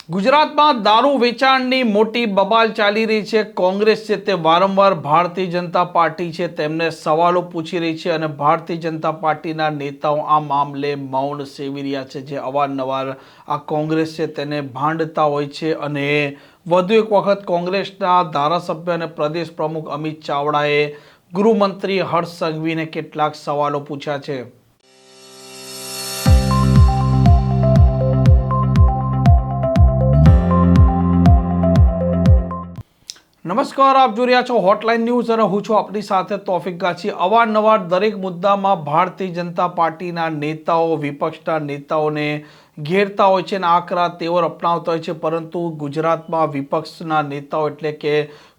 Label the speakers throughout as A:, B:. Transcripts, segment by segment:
A: ગુજરાતમાં દારૂ વેચાણની મોટી બબાલ ચાલી રહી છે। કોંગ્રેસ છે તે વારંવાર ભારતીય જનતા પાર્ટી છે તેમને સવાલો પૂછી રહી છે અને ભારતીય જનતા પાર્ટીના નેતાઓ આ મામલે મૌન સેવી રહ્યા છે, જે અવારનવાર આ કોંગ્રેસ છે તેને ભાંડતા હોય છે। અને વધુ એક વખત કોંગ્રેસના ધારાસભ્ય અને પ્રદેશ પ્રમુખ અમિત ચાવડાએ ગૃહમંત્રી હર્ષ સંઘવીને કેટલાક સવાલો પૂછ્યા છે। નમસ્કાર, આપ જોઈ રહ્યા છો હોટલાઇન ન્યૂઝ અને હું છું આપની સાથે તોફિક ગાછી। અવારનવાર દરેક મુદ્દામાં ભારતીય જનતા પાર્ટીના નેતાઓ વિપક્ષના નેતાઓને ઘેરતા હોય છે અને આકરા તેવર અપનાવતા હોય છે, પરંતુ ગુજરાતમાં વિપક્ષના નેતાઓ એટલે કે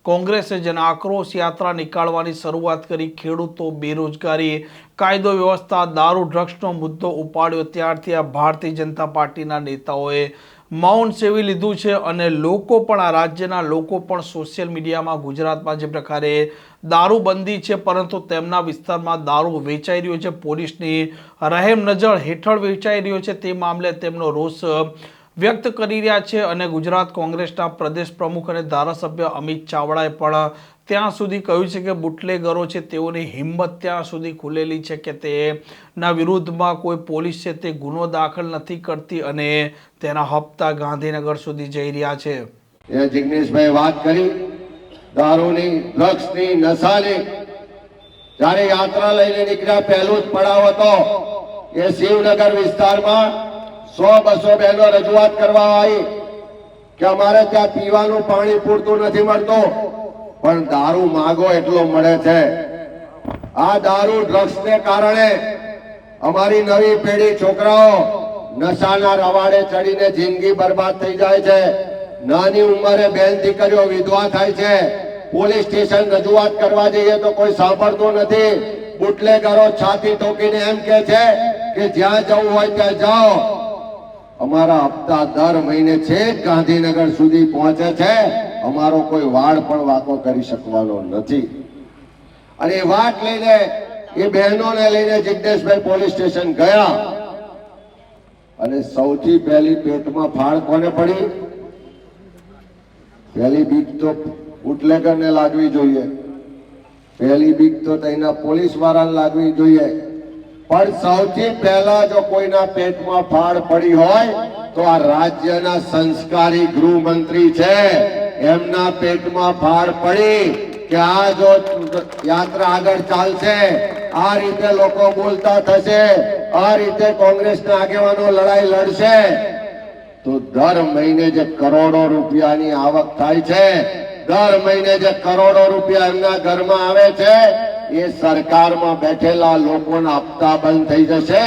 A: કોંગ્રેસે જેને આક્રોશ યાત્રા નીકાળવાની શરૂઆત કરી, ખેડૂતો, બેરોજગારી, કાયદો વ્યવસ્થા, દારૂ ડ્રગ્સનો મુદ્દો ઉપાડ્યો, ત્યારથી આ ભારતીય જનતા પાર્ટીના નેતાઓએ મૌન સેવી લીધું છે। અને લોકો પણ, આ રાજ્યના લોકો પણ સોશિયલ મીડિયામાં ગુજરાતમાં જે પ્રકારે દારૂબંધી છે પરંતુ તેમના વિસ્તારમાં દારૂ વેચાઈ રહ્યો છે, પોલીસની રહેમ નજર હેઠળ વેચાઈ રહ્યો છે, તે મામલે તેમનો રોષ વ્યક્ત કરી રહ્યા છે। અને ગુજરાત કોંગ્રેસના પ્રદેશ પ્રમુખ અને ધારાસભ્ય અમિત ચાવડાએ પણ ત્યાં સુધી કહ્યું છે કે બુટલેગરો છે તેઓની હિંમત ત્યાં સુધી ખુલેલી છે કે તેના વિરુદ્ધમાં કોઈ પોલીસ છે તે ગુનો દાખલ નથી કરતી અને તેના હપ્તા ગાંધીનગર સુધી જઈ રહ્યા છે।
B: જિગ્નેશભાઈ વાત કરી દારૂની, ડ્રગ્સની, નશાની। જ્યારે યાત્રા લઈને નીકળ્યા, પહેલું જ પડાવ હતો એ શિવનગર વિસ્તારમાં 100-200 બહેનો રજૂઆત કરવા આવી કે અમારે ત્યાં પીવાનું પાણી પૂરતું નથી મળતું, પણ દારૂ માગો એટલો મળે છે। આ દારૂ ડ્રગ્સને કારણે અમારી નવી પેઢી છોકરાઓ નશાના રવાડે ચડીને જિંદગી બરબાદ થઈ જાય છે। નાની ઉંમરે બેન દીકરીઓ વિધવા થાય છે। પોલીસ સ્ટેશન રજૂઆત કરવા જઈએ તો કોઈ સાંભળતું નથી। બુટલેગરો છાતી ઠોકીને એમ કે છે કે જ્યાં જવું હોય ત્યાં જાઓ। અમારા હપ્તા દર મહિને છેક ગાંધીનગર સુધી પહોંચે છે, અમારો કોઈ વાળ પણ વાંકો કરી શકવાનો નથી। અને એ વાત લઈને, એ બહેનોને લઈને જિગ્નેશભાઈ પોલીસ સ્ટેશન ગયા અને સૌથી પહેલી પેટમાં ફાળ કોને પડી? પહેલી બીક તો બુટલેગરને લાગવી જોઈએ, પહેલી બીક તો તેના પોલીસ વાળાને લાગવી જોઈએ, પણ સૌથી પહેલા જો કોઈના પેટમાં ફાળ પડી હોય તો આ રાજ્યના સંસ્કારી ગૃહમંત્રી છે, એમના પેટમાં ફાળ પડી કે આ જો યાત્રા આગળ ચાલશે, આ રીતે લોકો બોલતા થશે, આ રીતે કોંગ્રેસના આગેવાનો લડાઈ લડશે તો દર મહિને જે કરોડો રૂપિયાની આવક થાય છે, દર મહિને જે કરોડો રૂપિયા એમના ઘરમાં આવે છે, એ સરકારમાં બેઠેલા લોકોના હપ્તા બંધ થઈ જશે।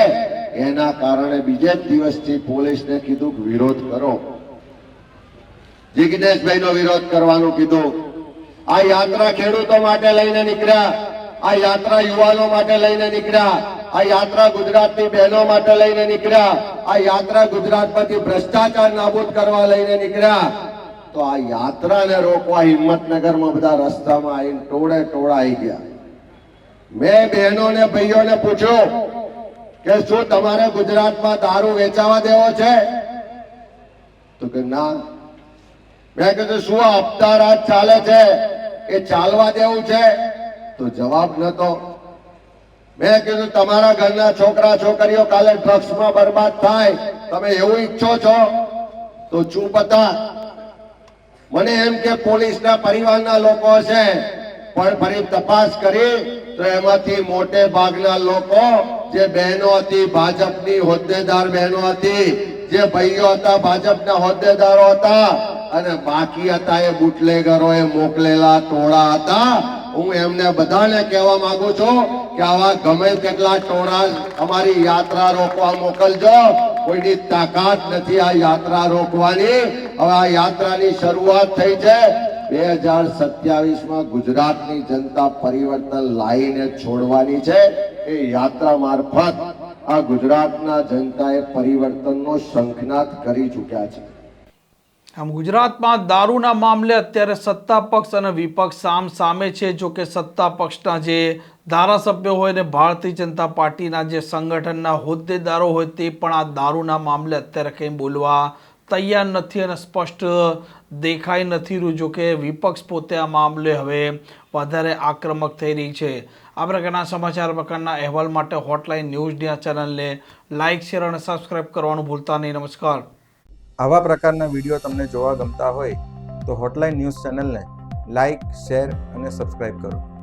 B: એના કારણે બીજે જ દિવસથી પોલીસને કીધું વિરોધ કરો, જિગ્નેશભાઈનો વિરોધ કરવાનું કીધું। આ યાત્રા ખેડૂતો માટે લઈને નીકળ્યા, આ યાત્રા યુવાનો માટે લઈને નીકળ્યા, આ યાત્રા ગુજરાતની બહેનો માટે લઈને નીકળ્યા, આ યાત્રા ગુજરાતમાંથી ભ્રષ્ટાચાર નાબૂદ કરવા લઈને નીકળ્યા। તો આ યાત્રાને રોકવા હિંમતનગરમાં બધા રસ્તામાં આવીને ટોળે ટોળા આવી ગયા। મેં બહેનોને ભાઈઓને પૂછ્યું કે શું તમારે ગુજરાતમાં દારૂ વેચાવા દેવો છે? તો કે ના। મેં કીધું શું આ હપ્તા રાજ ચાલે છે એ ચાલવા દેવું છે? તો જવાબ નતો। મેં કીધું તમારા ઘરના છોકરા છોકરીઓ કાલે ડ્રગ્સમાં બરબાદ થાય, તમે એવું ઈચ્છો છો? તો ચૂપ હતા। મને એમ કે પોલીસના પરિવારના લોકો છે, પણ ફરી તપાસ કરી તો એમાંથી મોટે ભાગના લોકો જે બહેનો હતી, ભાજપની હોદ્દેદાર બહેનો હતી, જે ભાઈઓ હતા ભાજપના હોદ્દેદારો હતા, અને બાકી હતા એ બુટલેગરોએ મોકલેલા ટોળા હતા। હું એમને બધાને કહેવા માંગુ છું કે આવા ગમે તેટલા ટોળા અમારી યાત્રા રોકવા મોકલજો, કોઈની તાકાત નથી આ યાત્રા રોકવાની। હવે આ યાત્રાની શરૂઆત થઈ છે। 2027માં ગુજરાતની જનતા પરિવર્તન લાવીને છોડવાની છે। એ યાત્રા મારફત આ ગુજરાતના જનતાએ પરિવર્તનનો શંખનાદ કરી ચૂક્યા છે।
A: આમ ગુજરાતમાં દારૂના મામલે અત્યારે સત્તા પક્ષ અને વિપક્ષ સામ સામે છે। જો કે સત્તા પક્ષના જે ધારાસભ્યો હોય ને ભારતીય જનતા પાર્ટીના જે સંગઠનના હોદ્દેદારો હોય તે પણ આ દારૂના મામલે અત્યારે કંઈ બોલવા તૈયાર નથી અને સ્પષ્ટ દેખાઈ નથી રહ્યું. જો કે વિપક્ષ પોતે આ મામલે હવે વધારે આક્રમક થઈ રહી છે. આ પ્રકારના સમાચાર, પ્રકારના અહેવાલ માટે હોટલાઇન ન્યૂઝની આ ચેનલને લાઇક, શેર અને સબસ્ક્રાઇબ કરવાનું ભૂલતા નહીં. નમસ્કાર.
C: આવા પ્રકારના વિડીયો તમને જોવા ગમતા હોય તો હોટલાઇન ન્યૂઝ ચેનલને લાઇક, શેર અને સબસ્ક્રાઇબ કરો.